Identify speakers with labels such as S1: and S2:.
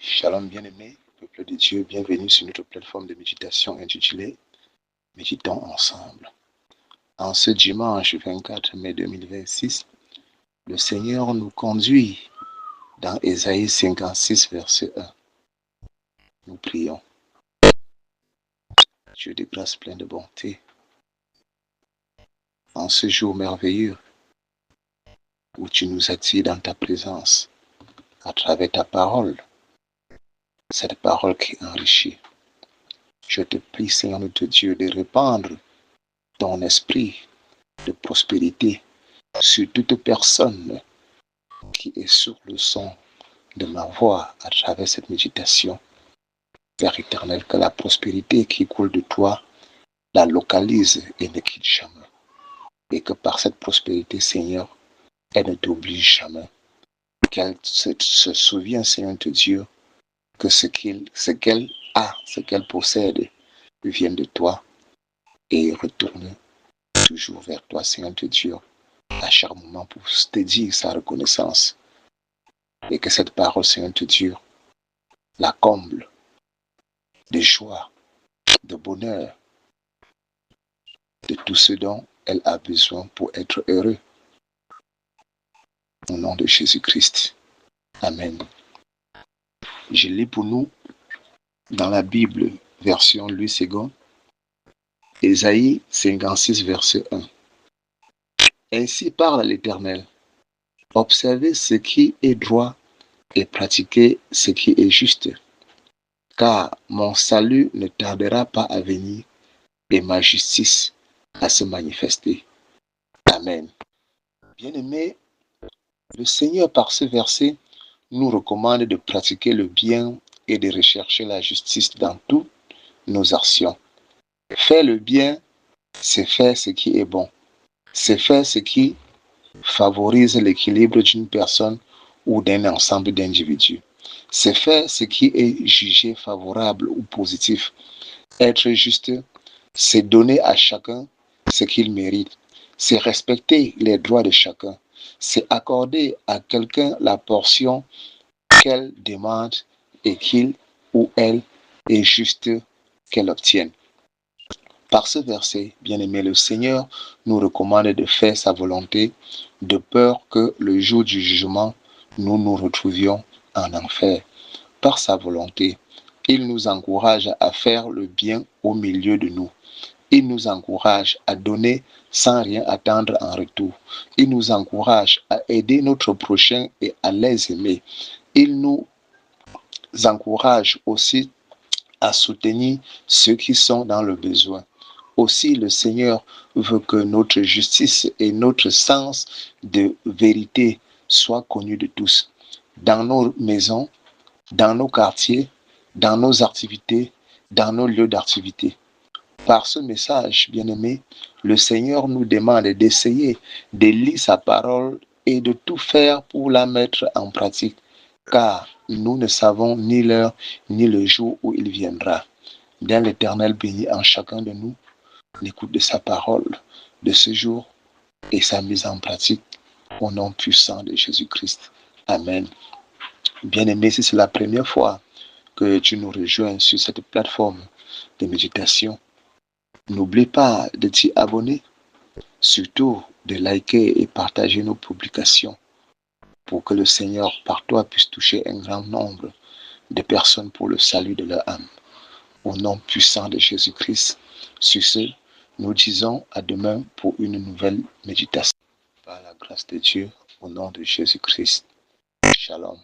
S1: Shalom bien-aimé, peuple de Dieu, bienvenue sur notre plateforme de méditation intitulée Méditons ensemble. En ce dimanche 24 mai 2026, le Seigneur nous conduit dans Ésaïe 56, verset 1. Nous prions. Dieu de grâce plein de bonté, en ce jour merveilleux où tu nous attires dans ta présence à travers ta parole, cette parole qui enrichit. Je te prie, Seigneur notre Dieu, de répandre ton esprit de prospérité sur toute personne qui est sur le son de ma voix à travers cette méditation. Père éternel, que la prospérité qui coule de toi la localise et ne quitte jamais. Et que par cette prospérité, Seigneur, elle ne t'oublie jamais. Qu'elle se souvienne, Seigneur de Dieu, que ce qu'elle a, ce qu'elle possède, vient de toi et retourne toujours vers toi, Seigneur de Dieu, à chaque moment pour te dire sa reconnaissance. Et que cette parole, Seigneur de Dieu, la comble de joie, de bonheur, de tout ce dont elle a besoin pour être heureux. Au nom de Jésus-Christ. Amen. Je lis pour nous dans la Bible, version Louis II, Ésaïe 56, verset 1. Ainsi parle l'Éternel. Observez ce qui est droit et pratiquez ce qui est juste, car mon salut ne tardera pas à venir et ma justice à se manifester. Amen. Bien-aimés, le Seigneur, par ce verset, nous recommande de pratiquer le bien et de rechercher la justice dans toutes nos actions. Faire le bien, c'est faire ce qui est bon. C'est faire ce qui favorise l'équilibre d'une personne ou d'un ensemble d'individus. C'est faire ce qui est jugé favorable ou positif. Être juste, c'est donner à chacun ce qu'il mérite. C'est respecter les droits de chacun. C'est accorder à quelqu'un la portion qu'elle demande et qu'il ou elle est juste qu'elle obtienne. Par ce verset, bien-aimé, le Seigneur nous recommande de faire sa volonté, de peur que le jour du jugement, nous nous retrouvions en enfer. Par sa volonté, il nous encourage à faire le bien au milieu de nous. Il nous encourage à donner sans rien attendre en retour. Il nous encourage à aider notre prochain et à les aimer. Il nous encourage aussi à soutenir ceux qui sont dans le besoin. Aussi, le Seigneur veut que notre justice et notre sens de vérité soient connus de tous, dans nos maisons, dans nos quartiers, dans nos activités, dans nos lieux d'activité. Par ce message, bien-aimé, le Seigneur nous demande d'essayer de lire sa parole et de tout faire pour la mettre en pratique, car nous ne savons ni l'heure ni le jour où il viendra. Bien l'Éternel bénit en chacun de nous l'écoute de sa parole de ce jour et sa mise en pratique au nom puissant de Jésus-Christ. Amen. Bien-aimé, si c'est la première fois que tu nous rejoins sur cette plateforme de méditation, n'oublie pas de t'y abonner, surtout de liker et partager nos publications pour que le Seigneur, par toi, puisse toucher un grand nombre de personnes pour le salut de leur âme. Au nom puissant de Jésus-Christ, sur ce, nous disons à demain pour une nouvelle méditation. Par la grâce de Dieu, au nom de Jésus-Christ. Shalom.